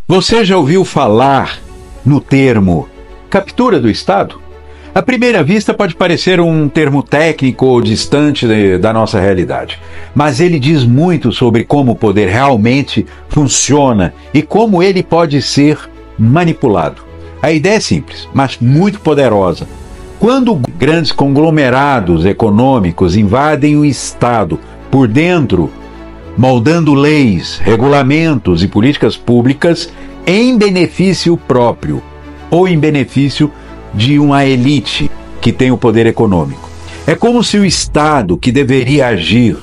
Você já ouviu falar no termo captura do Estado? À primeira vista pode parecer um termo técnico ou distante da nossa realidade, mas ele diz muito sobre como o poder realmente funciona e como ele pode ser manipulado. A ideia é simples, mas muito poderosa. Quando grandes conglomerados econômicos invadem o Estado por dentro, moldando leis, regulamentos e políticas públicas em benefício próprio ou em benefício de uma elite que tem o poder econômico. É como se o Estado, que deveria agir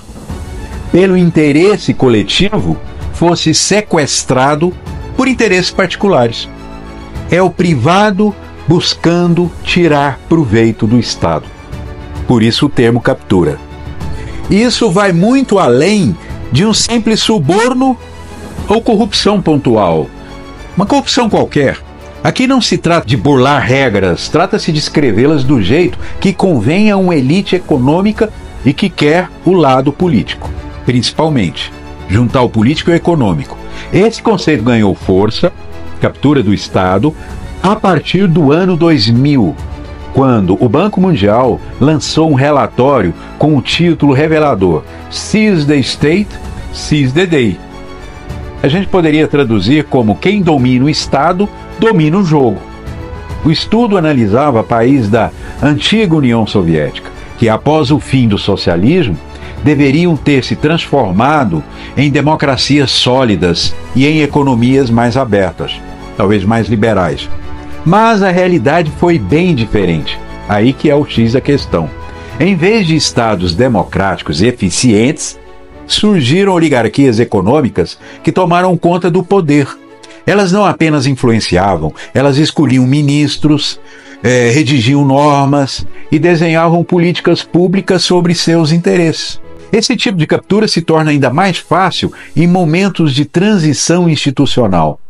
pelo interesse coletivo, fosse sequestrado por interesses particulares. É o privado buscando tirar proveito do Estado. Por isso o termo captura. Isso vai muito além de um simples suborno ou corrupção pontual. Uma corrupção qualquer. Aqui não se trata de burlar regras, trata-se de escrevê-las do jeito que convém a uma elite econômica e que quer o lado político. Principalmente, juntar o político e o econômico. Esse conceito ganhou força, captura do Estado, a partir do ano 2000, quando o Banco Mundial lançou um relatório com o título revelador Seize the State, Seize the Day. A gente poderia traduzir como quem domina o Estado, domina o jogo. O estudo analisava países da antiga União Soviética, que após o fim do socialismo, deveriam ter se transformado em democracias sólidas e em economias mais abertas, talvez mais liberais. Mas a realidade foi bem diferente. Aí que é o X da questão. Em vez de estados democráticos e eficientes, surgiram oligarquias econômicas que tomaram conta do poder. Elas não apenas influenciavam, elas escolhiam ministros, redigiam normas e desenhavam políticas públicas sobre seus interesses. Esse tipo de captura se torna ainda mais fácil em momentos de transição institucional,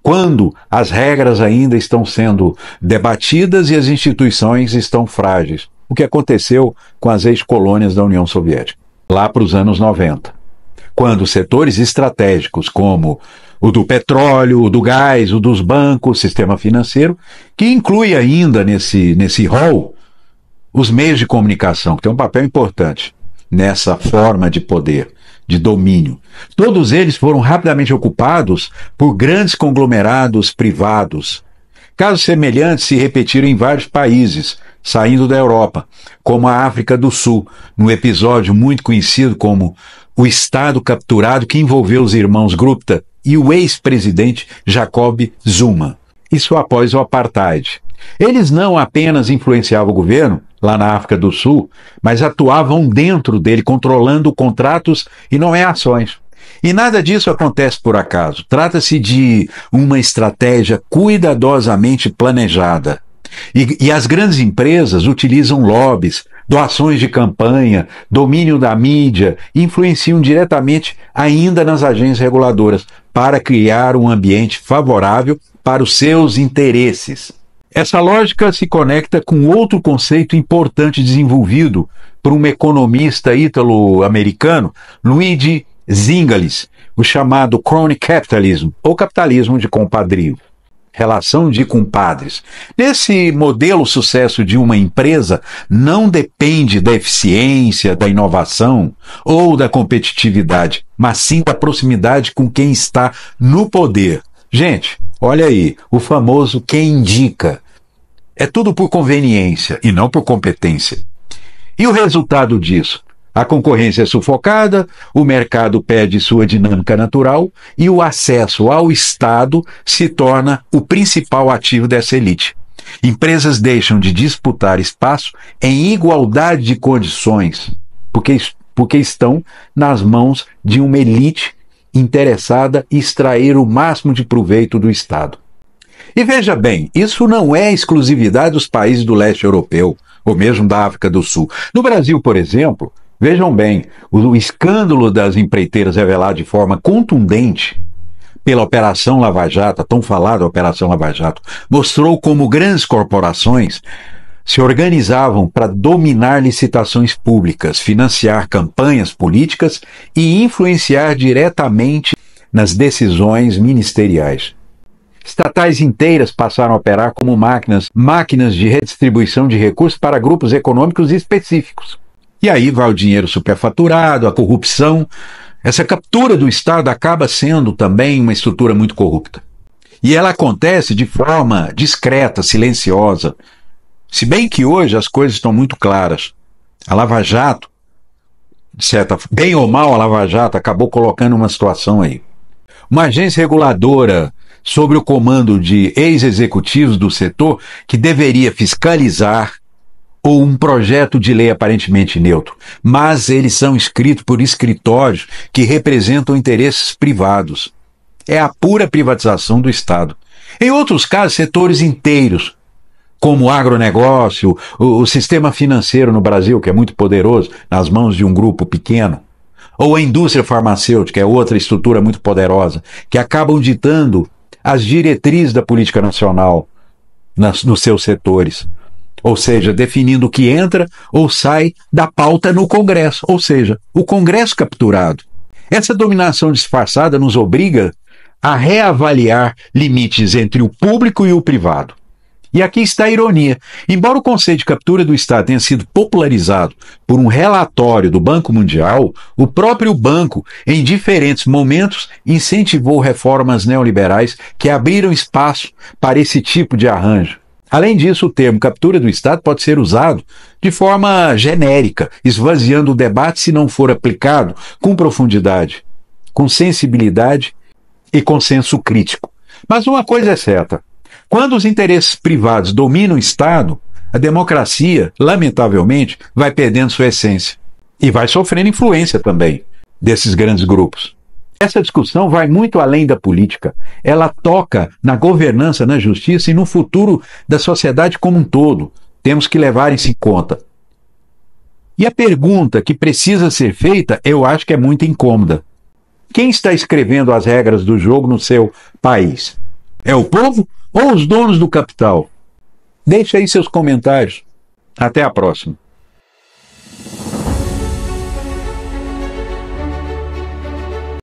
quando as regras ainda estão sendo debatidas e as instituições estão frágeis. O que aconteceu com as ex-colônias da União Soviética, lá para os anos 90. Quando setores estratégicos como o do petróleo, o do gás, o dos bancos, o sistema financeiro, que inclui ainda nesse rol os meios de comunicação, que tem um papel importante nessa forma de poder, de domínio. Todos eles foram rapidamente ocupados por grandes conglomerados privados. Casos semelhantes se repetiram em vários países, saindo da Europa, como a África do Sul, num episódio muito conhecido como o Estado Capturado, que envolveu os irmãos Gupta e o ex-presidente Jacob Zuma. Isso após o Apartheid. Eles não apenas influenciavam o governo, lá na África do Sul, mas atuavam dentro dele, controlando contratos e nomeações. E nada disso acontece por acaso. Trata-se de uma estratégia cuidadosamente planejada. E as grandes empresas utilizam lobbies, doações de campanha, domínio da mídia, e influenciam diretamente ainda nas agências reguladoras para criar um ambiente favorável para os seus interesses. Essa lógica se conecta com outro conceito importante desenvolvido por um economista ítalo-americano, Luigi Zingales, o chamado crony capitalism, ou capitalismo de compadrio, relação de compadres. Nesse modelo, o sucesso de uma empresa não depende da eficiência, da inovação ou da competitividade, mas sim da proximidade com quem está no poder. Gente, olha aí, o famoso quem indica. É tudo por conveniência e não por competência. E o resultado disso? A concorrência é sufocada, o mercado perde sua dinâmica natural e o acesso ao Estado se torna o principal ativo dessa elite. Empresas deixam de disputar espaço em igualdade de condições, porque estão nas mãos de uma elite interessada em extrair o máximo de proveito do Estado. E veja bem, isso não é exclusividade dos países do leste europeu, ou mesmo da África do Sul. No Brasil, por exemplo, vejam bem, o escândalo das empreiteiras revelado de forma contundente pela Operação Lava Jato, a tão falada Operação Lava Jato, mostrou como grandes corporações se organizavam para dominar licitações públicas, financiar campanhas políticas e influenciar diretamente nas decisões ministeriais. Estatais inteiras passaram a operar como máquinas de redistribuição de recursos para grupos econômicos específicos. E aí vai o dinheiro superfaturado, a corrupção. Essa captura do Estado acaba sendo também uma estrutura muito corrupta. E ela acontece de forma discreta, silenciosa. Se bem que hoje as coisas estão muito claras. A Lava Jato, bem ou mal, a Lava Jato acabou colocando uma situação aí. Uma agência reguladora sob o comando de ex-executivos do setor que deveria fiscalizar, ou um projeto de lei aparentemente neutro, mas eles são escritos por escritórios que representam interesses privados. É a pura privatização do Estado. Em outros casos, setores inteiros, como o agronegócio, o sistema financeiro no Brasil, que é muito poderoso, nas mãos de um grupo pequeno, ou a indústria farmacêutica, é outra estrutura muito poderosa, que acabam ditando as diretrizes da política nacional nos seus setores. Ou seja, definindo o que entra ou sai da pauta no Congresso, ou seja, o Congresso capturado. Essa dominação disfarçada nos obriga a reavaliar limites entre o público e o privado. E aqui está a ironia. Embora o conceito de captura do Estado tenha sido popularizado por um relatório do Banco Mundial, o próprio banco, em diferentes momentos, incentivou reformas neoliberais que abriram espaço para esse tipo de arranjo. Além disso, o termo captura do Estado pode ser usado de forma genérica, esvaziando o debate se não for aplicado com profundidade, com sensibilidade e com senso crítico. Mas uma coisa é certa: quando os interesses privados dominam o Estado, a democracia, lamentavelmente, vai perdendo sua essência e vai sofrendo influência também desses grandes grupos. Essa discussão vai muito além da política. Ela toca na governança, na justiça e no futuro da sociedade como um todo. Temos que levar isso em conta. E a pergunta que precisa ser feita, eu acho que é muito incômoda. Quem está escrevendo as regras do jogo no seu país? É o povo ou os donos do capital? Deixe aí seus comentários. Até a próxima.